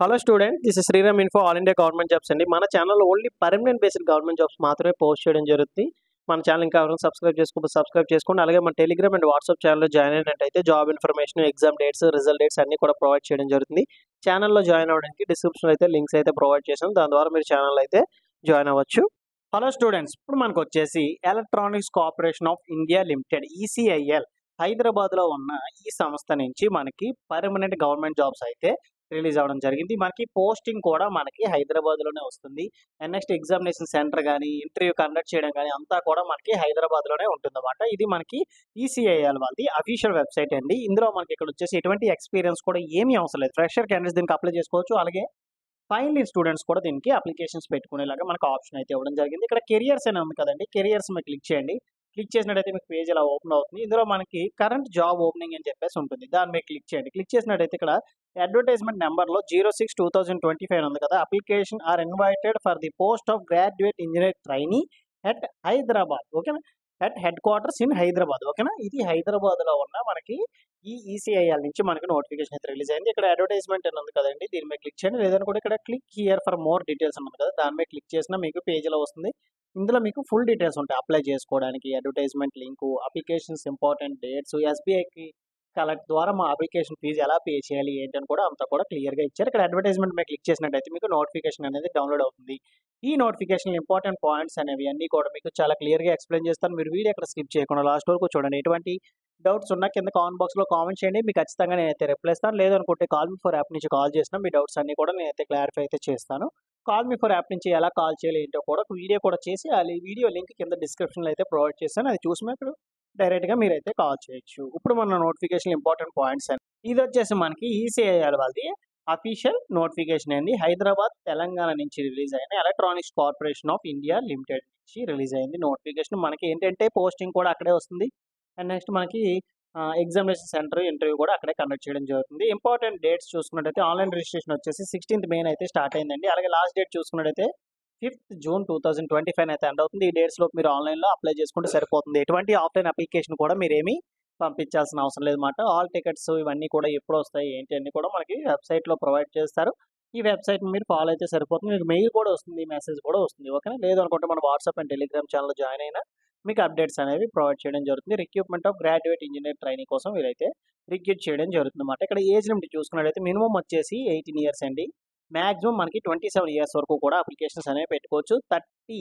Hello student, this is Sriram info all India government jobs అండి. మన ఛానల్లో only permanent based government jobs మాత్రమే post చేయడం జరుగుతుంది. మన ఛానల్ ఇంకా ఎవరైనా సబ్స్క్రైబ్ చేసుకోండి. అలాగే మన టెలిగ్రామ్ అండ్ వాట్సాప్ ఛానల్లో జాయిన్ అయినట్టయితే job information, exam dates, result dates అన్ని కూడా ప్రొవైడ్ చేయడం జరుగుతుంది. ఛానల్లో జాయిన్ అవ్వడానికి డిస్క్రిప్షన్లో అయితే లింక్స్ అయితే ప్రొవైడ్ చేసాం. దాని ద్వారా మీరు ఛానల్ అయితే జాయిన్ అవ్వచ్చు. హలో స్టూడెంట్స్, ఇప్పుడు మనకు వచ్చేసి electronics corporation of India limited ECIL హైదరాబాద్లో ఉన్న ఈ సంస్థ నుంచి మనకి పర్మనెంట్ గవర్నమెంట్ జాబ్స్ అయితే రిలీజ్ అవ్వడం జరిగింది. మనకి పోస్టింగ్ కూడా మనకి హైదరాబాద్లోనే వస్తుంది. అండ్ నెక్స్ట్ ఎగ్జామినేషన్ సెంటర్ కానీ, ఇంటర్వ్యూ కండక్ట్ చేయడం కానీ అంతా కూడా మనకి హైదరాబాద్లోనే ఉంటుందన్నమాట. ఇది మనకి ఈసీఐఎల్ వాళ్ళది అఫీషియల్ వెబ్సైట్ అండి. ఇందులో మనకి ఇక్కడ వచ్చేసి ఎటువంటి ఎక్స్పీరియన్స్ కూడా ఏమీ అవసరం లేదు. ఫ్రెషర్ క్యాండిడేట్స్ దీనికి అప్లై చేసుకోవచ్చు. అలాగే ఫైనల్ ఇయర్ స్టూడెంట్స్ కూడా దీనికి అప్లికేషన్స్ పెట్టుకునేలాగా మనకు ఆప్షన్ అయితే ఇవ్వడం జరిగింది. ఇక్కడ కెరియర్స్ అని ఉంది కదండి, కెరియర్స్ మీద క్లిక్ చేయండి. క్లిక్ చేసినట్టయితే మీకు పేజ్ ఇలా ఓపెన్ అవుతుంది. ఇందులో మనకి కరెంట్ జాబ్ ఓపెనింగ్ అని చెప్పేసి ఉంటుంది. దాని మీద క్లిక్ చేయండి. క్లిక్ చేసినట్టయితే ఇక్కడ అడ్వర్టైజ్మెంట్ నెంబర్లో 06/2025 ఉంది కదా, application are invited for the post of graduate engineer trainee at Hyderabad. ఓకేనా, at headquarters in Hyderabad. ఓకేనా, ఇది హైదరాబాద్లో ఉన్న మనకి ఈ ఈసీఐఎల్ నుంచి మనకి నోటిఫికేషన్ అయితే రిలీజ్ అయింది. ఇక్కడ అడ్వర్టైజ్మెంట్ అని ఉంది కదండి, దీని మీద క్లిక్ చేయండి. లేదని కూడా ఇక్కడ click here for more details ఉంది కదా, దాని మీద క్లిక్ చేసినా మీకు పేజీలో వస్తుంది. ఇందులో మీకు ఫుల్ డీటెయిల్స్ ఉంటాయి. అప్లై చేసుకోవడానికి advertisement link, applications, important dates, ఎస్బీఐకి కలెక్ట్ ద్వారా మా అప్లికేషన్ ఫీజు ఎలా పే చేయాలి ఏంటని కూడా అంతా కూడా క్లియర్గా ఇచ్చారు. ఇక్కడ అడ్వర్టైజ్మెంట్ మీద క్లిక్ చేసినట్టయితే మీకు నోటిఫికేషన్ అనేది డౌన్లోడ్ అవుతుంది. ఈ నోటిఫికేషన్ ఇంపార్టెంట్ పాయింట్స్ అనేవి అన్నీ కూడా మీకు చాలా క్లియర్గా ఎక్స్ప్లెయిన్ చేస్తాను. మీరు వీడియో అక్కడ స్కిప్ చేయకుండా లాస్ట్ వరకు చూడండి. ఎటువంటి డౌట్స్ ఉన్నా కింద కామెంట్ బాక్స్లో కామెంట్ చేయండి. మీకు ఖచ్చితంగా నేనైతే రిప్లై ఇస్తాను. లేదనుకుంటే కాల్ మీ ఫర్ యాప్ నుంచి కాల్ చేసినా మీ డౌట్స్ అన్నీ కూడా నేనైతే క్లారిఫై అయితే చేస్తాను. కాల్ మీ ఫర్ యాప్ నుంచి ఎలా కాల్ చేయాలి ఏంటో కూడా ఒక వీడియో కూడా చేసి ఆ వీడియో లింక్ కింద డిస్క్రిప్షన్లో అయితే ప్రొవైడ్ చేస్తాను. అది చూసి మీరు డైరెక్ట్గా మీరైతే కాల్ చేయొచ్చు. ఇప్పుడు మన నోటిఫికేషన్ ఇంపార్టెంట్ పాయింట్స్ అని ఇది వచ్చేసి మనకి ఈసీఐఎల్ వాళ్ళది అఫీషియల్ నోటిఫికేషన్ అండి. హైదరాబాద్, తెలంగాణ నుంచి రిలీజ్ అయిన electronics corporation of India limited నుంచి రిలీజ్ అయింది నోటిఫికేషన్. మనకి ఏంటంటే పోస్టింగ్ కూడా అక్కడే వస్తుంది. అండ్ నెక్స్ట్ మనకి ఎగ్జామినేషన్ సెంటర్, ఇంటర్వ్యూ కూడా అక్కడే కండక్ట్ చేయడం జరుగుతుంది. ఇంపార్టెంట్ డేట్స్ చూసుకున్నట్టయితే ఆన్లైన్ రిజిస్ట్రేషన్ వచ్చేసి 16th May అయితే స్టార్ట్ అయిందండి. అలాగే లాస్ట్ డేట్ చూసుకున్నట్టయితే 5th June 2025 అయితే ఎండ్ అవుతుంది. ఈ డేట్స్లో మీరు ఆన్లైన్లో అప్లై చేసుకుంటే సరిపోతుంది. ఎటువంటి ఆఫ్లైన్ అప్లికేషన్ కూడా మీరేమీ పంపించాల్సిన అవసరం లేదన్నమాట. ఆల్ టికెట్స్ ఇవన్నీ కూడా ఎప్పుడు వస్తాయి ఏంటి అన్నీ కూడా మనకి వెబ్సైట్లో ప్రొవైడ్ చేస్తారు. ఈ వెబ్సైట్ మీరు ఫాలో అయితే సరిపోతుంది. మీకు మెయిల్ కూడా వస్తుంది, మెసేజ్ కూడా వస్తుంది. ఓకేనా, లేదనుకుంటే మన వాట్సాప్ అండ్ టెలిగ్రామ్ ఛానల్లో జాయిన్ అయినా మీకు అప్డేట్స్ అనేవి ప్రొవైడ్ చేయడం జరుగుతుంది. Recruitment of graduate engineer training కోసం వీరైతే రిక్రూట్ చేయడం జరుగుతుంది అన్నమాట. ఇక్కడ ఏజ్ లిమిట్ చూసుకున్నట్లయితే మినిమం వచ్చేసి 18 years అండి. మ్యాక్సిమం మనకి 27 years వరకు కూడా అప్లికేషన్స్ అనేవి పెట్టుకోవచ్చు. 30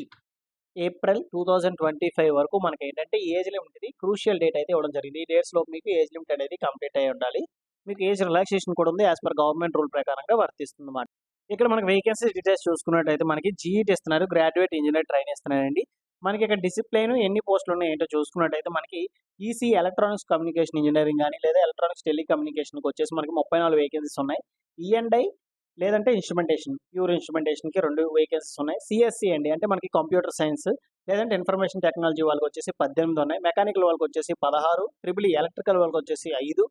April 2025 వరకు మనకి ఏంటంటే ఏజ్ లిమిట్ ఇది క్రూషియల్ డేట్ అయితే ఇవ్వడం జరిగింది. ఈ డేట్స్లో మీకు ఏజ్ లిమిట్ అనేది కంప్లీట్ అయి ఉండాలి. మీకు ఏజ్ రిలాక్సేషన్ కూడా ఉంది, యాజ్ పర్ గవర్నమెంట్ రూల్ ప్రకారంగా వర్తిస్తుంది అన్నమాట. ఇక్కడ మనకి వేకెన్సీ డీటెయిల్స్ చూసుకున్నట్టయితే మనకి జీఈటీ ఇస్తున్నారు, గ్రాడ్యుయేట్ ఇంజనీర్ ట్రైన్ ఇస్తున్నారండి. మనకి ఇక్కడ డిసిప్లైన్ ఎన్ని పోస్టులు ఉన్నాయి ఏంటో చూసుకున్నట్టయితే మనకి ఈసీ ఎలక్ట్రానిక్స్ కమ్యూనికేషన్ ఇంజనీరింగ్ కానీ లేదా ఎలక్ట్రానిక్స్ టెలికమ్యూనికేషన్కి వచ్చేసి మనకి 34 వేకెన్సీస్ ఉన్నాయి. ఈఎండ్ఐ లేదంటే ఇన్స్ట్రుమెంటేషన్, ప్యూర్ ఇన్స్ట్రుమెంటేషన్కి 2 వేకెన్సీస్ ఉన్నాయి. సిఎస్సి అండి అంటే మనకి కంప్యూటర్ సైన్స్ లేదంటే ఇన్ఫర్మేషన్ టెక్నాలజీ వాళ్ళకి వచ్చేసి 18 ఉన్నాయి. మెకానికల్ వాళ్ళకి వచ్చేసి 16, ట్రిపుల్ ఎలక్ట్రికల్ వాళ్ళకి వచ్చేసి 5,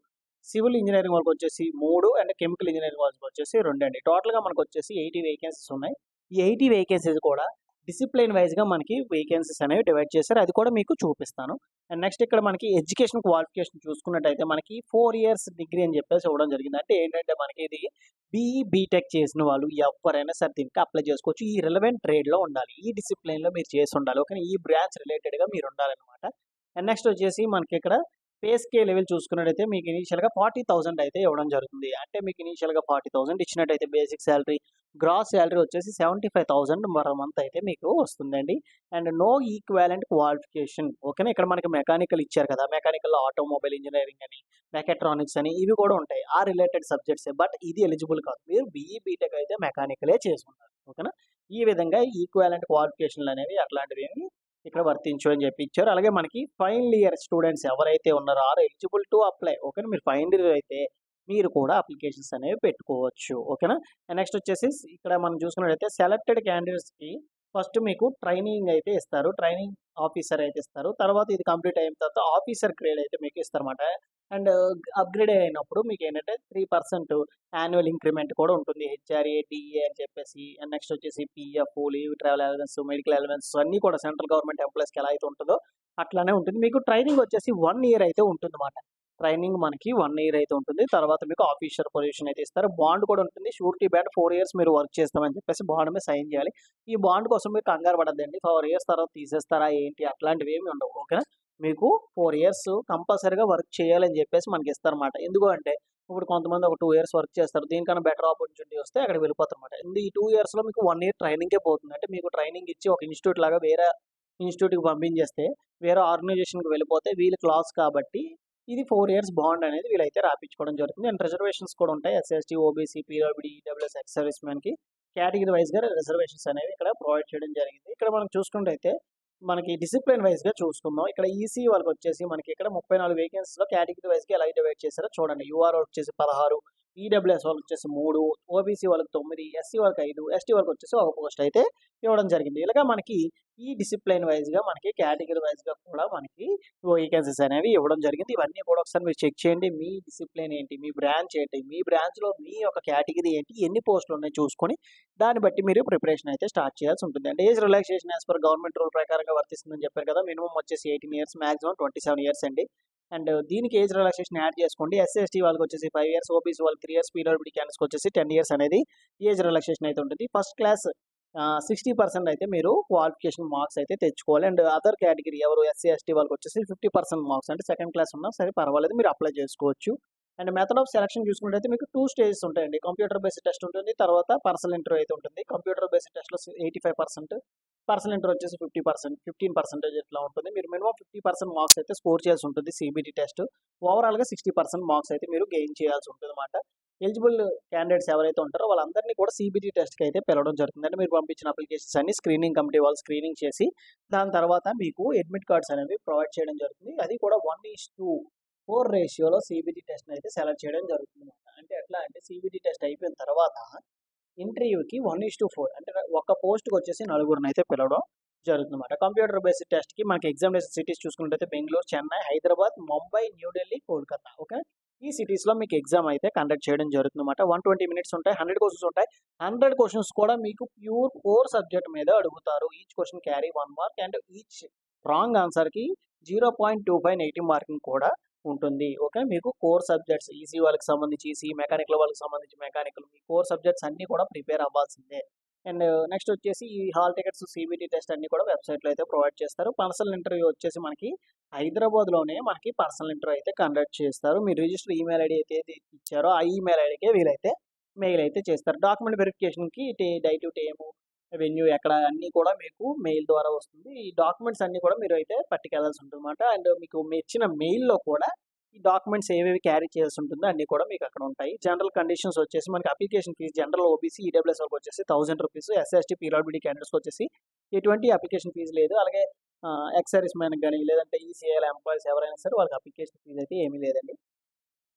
సివిల్ ఇంజనీరింగ్ వాళ్ళకి వచ్చేసి 3 అండ్ కెమికల్ ఇంజనీరింగ్ వాళ్ళకి వచ్చేసి 2 అండి. టోటల్గా మనకు వచ్చేసి 80 వేకెన్సీస్ ఉన్నాయి. ఈ 80 వేకెన్సీస్ కూడా డిసిప్లైన్ వైజ్గా మనకి వేకెన్సీస్ అనేవి డివైడ్ చేశారు. అది కూడా మీకు చూపిస్తాను. అండ్ నెక్స్ట్ ఇక్కడ మనకి ఎడ్యుకేషన్ క్వాలిఫికేషన్ చూసుకున్నట్టయితే మనకి 4 years డిగ్రీ అని చెప్పేసి ఇవ్వడం జరిగింది. అంటే ఏంటంటే మనకి ఇది బీఈ బీటెక్ చేసిన వాళ్ళు ఎవరైనా సరే దీనికి అప్లై చేసుకోవచ్చు. ఈ రిలవెంట్ ట్రేడ్లో ఉండాలి, ఈ డిసిప్లైన్లో మీరు చేసి ఉండాలి. ఓకే, ఈ బ్రాంచ్ రిలేటెడ్గా మీరు ఉండాలన్నమాట. అండ్ నెక్స్ట్ వచ్చేసి మనకి ఇక్కడ పే స్కే లెవెల్ చూసుకున్నట్టయితే మీకు ఇనీషియల్గా 40,000 అయితే ఇవ్వడం జరుగుతుంది. అంటే మీకు ఇనీషియల్గా 40,000 ఇచ్చినట్టయితే బేసిక్ శాలరీ, గ్రాస్ శాలరీ వచ్చేసి 75,000 మరో మంత్ అయితే మీకు వస్తుందండి. And no equivalent qualification. ఓకేనా, ఇక్కడ మనకి మెకానికల్ ఇచ్చారు కదా, మెకానికల్లో ఆటోమొబైల్ ఇంజనీరింగ్ అని, మెకాట్రానిక్స్ అని ఇవి కూడా ఉంటాయి. ఆ రిలేటెడ్ సబ్జెక్ట్సే, బట్ ఇది ఎలిజిబుల్ కాదు. మీరు బీఈ బీటెక్ అయితే మెకానికలే చేసుకుంటారు. ఓకేనా, ఈ విధంగా ఈక్వాలెంట్ క్వాలిఫికేషన్లు అనేవి అట్లాంటివి ఇక్కడ వర్తించు అని చెప్పి ఇచ్చారు. అలాగే మనకి ఫైనల్ ఇయర్ స్టూడెంట్స్ ఎవరైతే ఉన్నారో ఆర్ ఎలిజిబుల్ టు అప్లై. ఓకేనా, మీరు ఫైనల్ ఇయర్ అయితే మీరు కూడా అప్లికేషన్స్ అనేవి పెట్టుకోవచ్చు. ఓకేనా, నెక్స్ట్ వచ్చేసి ఇక్కడ మనం చూసుకున్నట్లయితే సెలెక్టెడ్ క్యాండిడేట్స్కి ఫస్ట్ మీకు ట్రైనింగ్ అయితే ఇస్తారు, ట్రైనింగ్ ఆఫీసర్ అయితే ఇస్తారు. తర్వాత ఇది కంప్లీట్ అయిన తర్వాత ఆఫీసర్ గ్రేడ్ అయితే మీకు ఇస్తారన్నమాట. అండ్ అప్గ్రేడ్ అయినప్పుడు మీకు ఏంటంటే 3% యాన్యువల్ ఇంక్రిమెంట్ కూడా ఉంటుంది. హెచ్ఆర్ఏ, డిఏ అని చెప్పేసి. అండ్ నెక్స్ట్ వచ్చేసి PF, leave, travel allowance, medical allowance అన్నీ కూడా సెంట్రల్ గవర్నమెంట్ ఎంప్లాయీస్కి ఎలా అయితే ఉంటుందో అట్లానే ఉంటుంది. మీకు ట్రైనింగ్ వచ్చేసి 1 year అయితే ఉంటుందన్నమాట. ట్రైనింగ్ మనకి 1 ఇయర్ అయితే ఉంటుంది. తర్వాత మీకు ఆఫీషియల్ పొజిషన్ అయితే ఇస్తారు. బాండ్ కూడా ఉంటుంది. షూరిటీ బాండ్ 4 ఇయర్స్ మీరు వర్క్ చేస్తామని చెప్పేసి బాండ్ మీద సైన్ చేయాలి. ఈ బాండ్ కోసం మీరు కంగారు పడొద్దండి. 4 ఇయర్స్ తర్వాత తీసేస్తారా ఏంటి అట్లాంటివి ఏమి ఉండవు. ఓకేనా. మీకు 4 ఇయర్స్ కంపల్సరీగా వర్క్ చేయాలని చెప్పేసి మనకి ఇస్తారన్నమాట. ఎందుకు అంటే ఇప్పుడు కొంతమంది ఒక 2 ఇయర్స్ వర్క్ చేస్తారు. దీనికన్నా బెటర్ ఆపర్చునిటీ వస్తే అక్కడికి వెళ్ళిపోతారన్నమాట. ఈ 2 ఇయర్స్‌లో మీకు 1 ఇయర్ ట్రైనింగే పోతుంది. అంటే మీకు ట్రైనింగ్ ఇచ్చి ఒక ఇన్‌స్టిట్యూట్ లాగా వేరే ఇన్‌స్టిట్యూట్‌కి పంపించేస్తే వేరే ఆర్గనైజేషన్‌కి వెళ్ళిపోతే వీళ్ళకి లాస్ కాబట్టి ఇది 4 ఇయర్స్ బాండ్ అనేది వీళ్ళైతే రాపిచ్చుకోవడం జరుగుతుంది. అండ్ రిజర్వేషన్స్ కూడా ఉంటాయి. SC, ST, OBC, PWD, EWS, ex service మ్యాన్‌కి కేటగిరీ వైస్‌గా రిజర్వేషన్స్ అనేవి ఇక్కడ ప్రొవైడ్ చేయడం జరిగింది. ఇక్కడ మనం చూసుకుంటైతే మనకి డిసిప్లిన్ వైస్‌గా చూసుకుందాం. ఇక్కడ ఈసీ వాళ్ళకొచ్చేసి మనకి ఇక్కడ 34 వేకెన్సీస్‌లో కేటగిరీ వైస్‌గా ఎలా డివైడ్ చేశారో చూడండి. యూఆర్ వచ్చేసి 16, ఈడబ్ల్యూఎస్ వాళ్ళకొచ్చేసి 3, ఓబీసీ వాళ్ళకి 9, ఎస్సీ వాళ్ళకి 5, ఎస్టీ వాళ్ళకొచ్చేసి ఒక పోస్ట్ అయితే ఇవ్వడం జరిగింది. ఇలాగా మనకి ఈ డిసిప్లిన్ వైస్‌గా మనకి కేటగిరీ వైస్‌గా కూడా మనకి వేకెన్సీస్ అనేవి ఇవ్వడం జరిగింది. ఇవన్నీ కూడా ఒకసారి మీరు చెక్ చేయండి. మీ డిసిప్లిన్ ఏంటి? మీ బ్రాంచ్ ఏంటి? మీ బ్రాంచ్‌లో మీ యొక్క కేటగిరీ ఏంటి? ఎన్ని పోస్టులు ఉన్నాయో చూసుకొని దాన్ని బట్టి మీరు ప్రిపరేషన్ అయితే స్టార్ట్ చేయాల్సి ఉంటుంది. అంటే age relaxation as per government rule ప్రకారంగా వర్తిస్తుందని చెప్పారు కదా! మినిమమ్ వచ్చేసి 18 ఇయర్స్, మాక్సిమం 27 ఇయర్స్ అండి. అండ్ దీనికి ఏజ్ రిలాక్సేషన్ యాడ్ చేసుకోండి. ఎస్సీ, ఎస్టీ వాళ్ళకొచ్చేసి 5 ఇయర్స్, ఓబీసీ వాళ్ళకి 3 ఇయర్స్, పీడబ్ల్యూడీ క్యాండిడేట్స్‌కొచ్చేసి 10 ఇయర్స్ అనేది ఏజ్ రిలాక్సేషన్ అయితే ఉంటుంది. ఫస్ట్ క్లాస్ 60% అయితే మీరు క్వాలిఫికేషన్ మార్క్స్ అయితే తెచ్చుకోవాలి. అండ్ అదర్ కేటగిరీ ఎవరు ఎస్సీ, ఎస్టీ వాళ్ళకొచ్చేసి 50% మార్క్స్ అంటే సెకండ్ క్లాస్ ఉన్నా సరే పర్వాలేదు మీరు అప్లై చేసుకోవచ్చు. అండ్ మెథడ్ ఆఫ్ సెలక్షన్ చూసుకున్నట్టయితే మీకు 2 స్టేజెస్ ఉంటాయండి. కంప్యూటర్ బేస్డ్ టెస్ట్ ఉంటుంది. తర్వాత పర్సనల్ ఇంటర్వ్యూ అయితే ఉంటుంది. కంప్యూటర్ బేస్డ్ టెస్ట్‌లో 85%, పర్సనల్ ఇంటర్వ్యూ వచ్చేసి 50%, 15% ఇట్లా ఉంటుంది. మీరు మినిమమ్ 50% మార్క్స్ అయితే స్కోర్ చేయాల్సి ఉంటుంది సీబీటీ టెస్ట్. ఓవరాల్‌గా 60% మార్క్స్ అయితే మీరు గెయిన్ చేయాల్సి ఉంటుందన్నమాట. ఎలిజిబుల్ క్యాండిడేట్స్ ఎవరైతే ఉంటారో వాళ్ళందరినీ కూడా సీబీటీ టెస్ట్‌కి అయితే పిలవడం జరుగుతుంది. అంటే మీరు పంపించిన అప్లికేషన్స్ అన్ని స్క్రీనింగ్ కమిటీ వాళ్ళు స్క్రీనింగ్ చేసి దాని తర్వాత మీకు అడ్మిట్ కార్డ్స్ అనేవి ప్రొవైడ్ చేయడం జరుగుతుంది. అది కూడా 1:4 రేషియోలో సీబీటీ టెస్ట్‌ని అయితే సెలెక్ట్ చేయడం జరుగుతుందన్నమాట. అంటే ఎట్లా అంటే సీబీటీ టెస్ట్ అయిపోయిన తర్వాత ఇంటర్వ్యూకి 1:4 అంటే ఒక పోస్ట్‌కొచ్చేసి నలుగురినైతే పిలవడం జరుగుతుందన్నమాట. కంప్యూటర్ బేస్డ్ టెస్ట్‌కి మనకి ఎగ్జామినేషన్ సిటీస్ చూసుకున్నట్టయితే బెంగుళూరు, చెన్నై, హైదరాబాద్, ముంబై, న్యూఢిల్లీ, కోల్కతా. ఓకే. ఈ సిటీస్‌లో మీకు ఎగ్జామ్ అయితే కండక్ట్ చేయడం జరుగుతుందన్నమాట. 120 మినిట్స్ ఉంటాయి. 100 క్వెషన్స్ ఉంటాయి. 100 క్వెషన్స్ కూడా మీకు ప్యూర్ కోర్ సబ్జెక్ట్ మీద అడుగుతారు. Each question carry 1 mark and each wrong ఆన్సర్‌కి 0.25 నెగెటివ్ మార్కింగ్ కూడా ఉంటుంది. ఓకే. మీకు కోర్ సబ్జెక్ట్స్ ఈసీ వాళ్ళకి సంబంధించి ఈసీ, మెకానికల్ వాళ్ళకి సంబంధించి మెకానికల్ మీ కోర్ సబ్జెక్ట్స్ అన్నీ కూడా ప్రిపేర్ అవ్వాల్సిందే. అండ్ నెక్స్ట్ వచ్చేసి ఈ హాల్ టికెట్స్, సీబీటీ టెస్ట్ అన్నీ కూడా వెబ్‌సైట్‌లో అయితే ప్రొవైడ్ చేస్తారు. పర్సనల్ ఇంటర్వ్యూ వచ్చేసి మనకి హైదరాబాద్‌లోనే మనకి పర్సనల్ ఇంటర్వ్యూ అయితే కండక్ట్ చేస్తారు. మీరు రిజిస్టర్ ఈమెయిల్ ఐడీ అయితే ఇచ్చారో ఆ ఈమెయిల్ ఐడీకే వీళ్ళైతే మెయిల్ అయితే చేస్తారు. డాక్యుమెంట్ వెరిఫికేషన్‌కి డైట్, టైము, వెన్యూ ఎక్కడ అన్నీ కూడా మీకు మెయిల్ ద్వారా వస్తుంది. ఈ డాక్యుమెంట్స్ అన్నీ కూడా మీరు అయితే పట్టుకెళ్లాల్సి ఉంటుందన్నమాట. అండ్ మీకు మీ ఇచ్చిన మెయిల్‌లో కూడా ఈ డాక్యుమెంట్స్ ఏవేవి క్యారీ చేయాల్సి ఉంటుందో అన్నీ కూడా మీకు అక్కడ ఉంటాయి. జనరల్ కండిషన్స్ వచ్చేసి మనకి application fee general OBC, EWS వాళ్ళకొచ్చేసి ₹1000, ఎస్సీ, ఎస్టీ, పీడబ్ల్యూడీ క్యాండిడేట్స్‌కొచ్చేసి ఎటువంటి అప్లికేషన్ ఫీజ్ లేదు. అలాగే ఎక్స్ సర్వీస్ మ్యాన్‌కి గాని లేదంటే ఈసీఐఎల్ ఎంప్లాయీస్ ఎవరైనా సరే వాళ్ళకి అప్లికేషన్ ఫీజ్ అయితే ఏమీ లేదండి.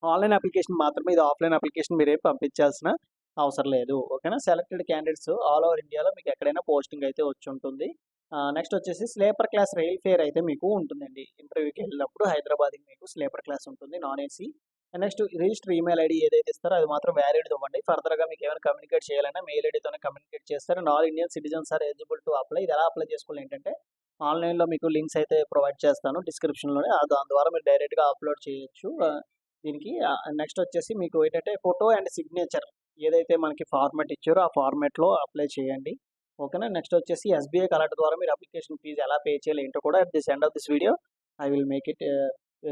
ఆన్‌లైన్ అప్లికేషన్ మాత్రమే. ఇది ఆఫ్‌లైన్ అప్లికేషన్ మీరేం పంపించాల్సిన అవసరం లేదు. ఓకేనా. సెలెక్టెడ్ క్యాండిడేట్స్ ఆల్ ఓవర్ ఇండియాలో మీకు ఎక్కడైనా పోస్టింగ్ అయితే వచ్చుంటుంది. నెక్స్ట్ వచ్చేసి స్లీపర్ క్లాస్ రైల్ ఫేర్ అయితే మీకు ఉంటుందండి. ఇంటర్వ్యూకి వెళ్ళినప్పుడు హైదరాబాద్‌కి మీకు స్లీపర్ క్లాస్ ఉంటుంది. Non AC. Next register email ID ఏదైతే ఇస్తారో అది మాత్రం వ్యాలిడ్‌ది ఇవ్వండి. ఫర్దర్‌గా మీకు ఏమైనా కమ్యూనికేట్ చేయాలన్నా మెయిల్ ఐడీతోనే కమ్యూనికేట్ చేస్తారు. And all Indian citizens are eligible to apply. ఇది ఎలా అప్లై చేసుకోవాలి ఏంటంటే ఆన్‌లైన్‌లో మీకు లింక్స్ అయితే ప్రొవైడ్ చేస్తాను డిస్క్రిప్షన్‌లోనే. దాని ద్వారా మీరు డైరెక్ట్‌గా అప్లోడ్ చేయొచ్చు. దీనికి నెక్స్ట్ వచ్చేసి మీకు ఏంటంటే ఫోటో అండ్ సిగ్నేచర్ ఏదైతే మనకి ఫార్మాట్ ఇచ్చారో ఆ ఫార్మాట్‌లో అప్లై చేయండి. ఓకేనా. నెక్స్ట్ వచ్చేసి ఎస్‌బీఐ కలెక్ట్ ద్వారా మీరు అప్లికేషన్ ఫీజ్ ఎలా పే చేయాలి ఏంటో కూడా at this end of this video I will make it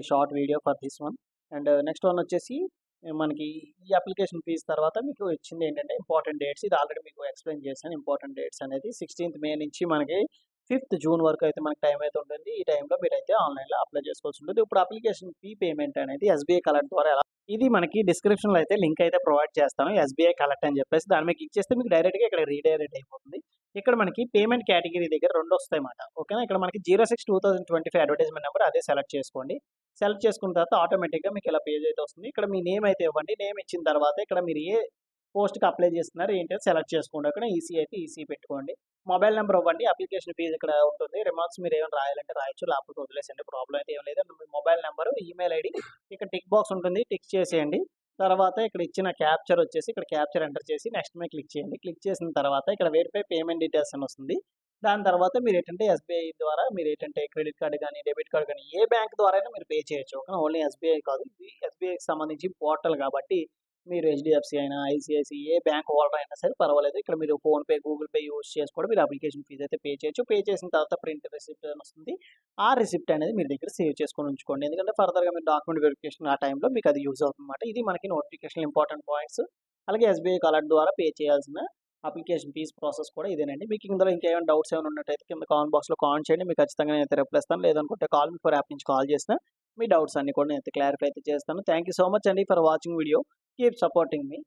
short video for this one. And next one వచ్చేసి మనకి ఈ అప్లికేషన్ ఫీజ్ తర్వాత మీకు ఇచ్చింది ఏంటంటే ఇంపార్టెంట్ డేట్స్. ఇది ఆల్రెడీ మీకు ఎక్స్‌ప్లెయిన్ చేశాను. ఇంపార్టెంట్ డేట్స్ అనేది 16th మే నుంచి మనకి 5th జూన్ వరకు అయితే మనకి టైం అయితే ఉంటుంది. ఈ టైంలో మీరైతే ఆన్‌లైన్‌లో అప్లై చేసుకోవాల్సి ఉంటుంది. ఇప్పుడు అప్లికేషన్ ఫీ పేమెంట్ అనేది ఎస్‌బీఐ కలెక్ట్ ద్వారా ఎలా ఇది మనకి డిస్క్రిప్షన్‌లో అయితే లింక్ అయితే ప్రొవైడ్ చేస్తాను. ఎస్‌బీఐ కలెక్ట్ అని చెప్పేసి దాని మీద క్లిక్ చేస్తే మీకు డైరెక్ట్‌గా ఇక్కడ రీడైరెక్ట్ అయిపోతుంది. ఇక్కడ మనకి పేమెంట్ కేటగిరీ దగ్గర 2 వస్తాయన్నమాట. ఓకేనా. ఇక్కడ మనకి 06/2025 అడ్వర్టైజ్మెంట్ నెంబర్ అదే సెలెక్ట్ చేసుకోండి. సెలెక్ట్ చేసుకున్న తర్వాత ఆటోమేటిక్‌గా మీకు ఇలా పేజ్ అయితే వస్తుంది. ఇక్కడ మీ నేమ్ అయితే ఇవ్వండి. నేమ్ ఇచ్చిన తర్వాత ఇక్కడ మీరు ఏ పోస్ట్‌కి అప్లై చేస్తున్నారు ఏంటి అని సెలెక్ట్ చేసుకోండి. అక్కడ ఈసీ అయితే ఈసీ పెట్టుకోండి. మొబైల్ నెంబర్ ఇవ్వండి. అప్లికేషన్ ఫీజ్ ఇక్కడ ఉంటుంది. రిమార్క్స్ మీరు ఏమైనా రాయాలంటే రాయొచ్చు. లేకపోతే వదిలేసండి. ప్రాబ్లమ్ అయితే ఏం లేదు. మీ మొబైల్ నెంబరు, ఈమెయిల్ ఐడీ ఇక్కడ టిక్ బాక్స్ ఉంటుంది. టిక్ చేసేయండి. తర్వాత ఇక్కడ ఇచ్చిన క్యాప్చర్ వచ్చేసి ఇక్కడ క్యాప్చర్ ఎంటర్ చేసి నెక్స్ట్ మీద క్లిక్ చేయండి. క్లిక్ చేసిన తర్వాత ఇక్కడ వెరిఫై పేమెంట్ డీటెయిల్స్ అని వస్తుంది. దాని తర్వాత మీరేంటంటే ఎస్‌బీఐ ద్వారా మీరేంటంటే క్రెడిట్ కార్డ్ గానీ, డెబిట్ కార్డ్ గానీ ఏ బ్యాంక్ ద్వారా అయినా మీరు పే చేయొచ్చు. కానీ ఓన్లీ ఎస్‌బీఐ కాదు. ఇది ఎస్‌బీఐకి సంబంధించి పోర్టల్ గాబట్టి మీరు హెచ్‌డీఎఫ్‌సీ అయినా, ఐసీఐసీ ఏ బ్యాంక్ హోల్డర్ అయినా సరే పర్వాలేదు. ఇక్కడ మీరు ఫోన్‌పే, గూగుల్ పే యూజ్ చేసి కూడా మీరు అప్లికేషన్ ఫీజ్ అయితే పే చేయొచ్చు. పే చేసిన తర్వాత ప్రింట్ రిసిప్ట్ అని వస్తుంది. ఆ రిసిప్ట్ అనేది మీ దగ్గర సేవ్ చేసుకొని ఉంచుకోండి. ఎందుకంటే ఫర్దర్‌గా మీరు డాక్యుమెంట్ వెరిఫికేషన్ ఆ టైంలో మీకు అది యూజ్ అవుతుందన్నమాట. ఇది మనకి నోటిఫికేషన్ ఇంపార్టెంట్ పాయింట్స్. అలాగే ఎస్‌బీఐ అలర్ట్ ద్వారా పే చేయాల్సిన అప్లికేషన్ ఫీజ్ ప్రాసెస్ కూడా ఇదేనండి. మీకు ఇందులో ఇంకేమైనా డౌట్స్ ఏమైనా ఉన్నట్టయితే కింద కామెంట్ బాక్స్‌లో కామెంట్ చేయండి. మీకు ఖచ్చితంగా నేనైతే రిప్లై ఇస్తాను. లేదనుకుంటే కాల్ మీ ఫర్ యాప్ నుంచి కాల్ చేసినా మీ డౌట్స్ అన్నీ కూడా నేనైతే క్లారిఫై అయితే చేస్తాను. థాంక్ యూ సో మచ్ అండి for watching video. Keep supporting me.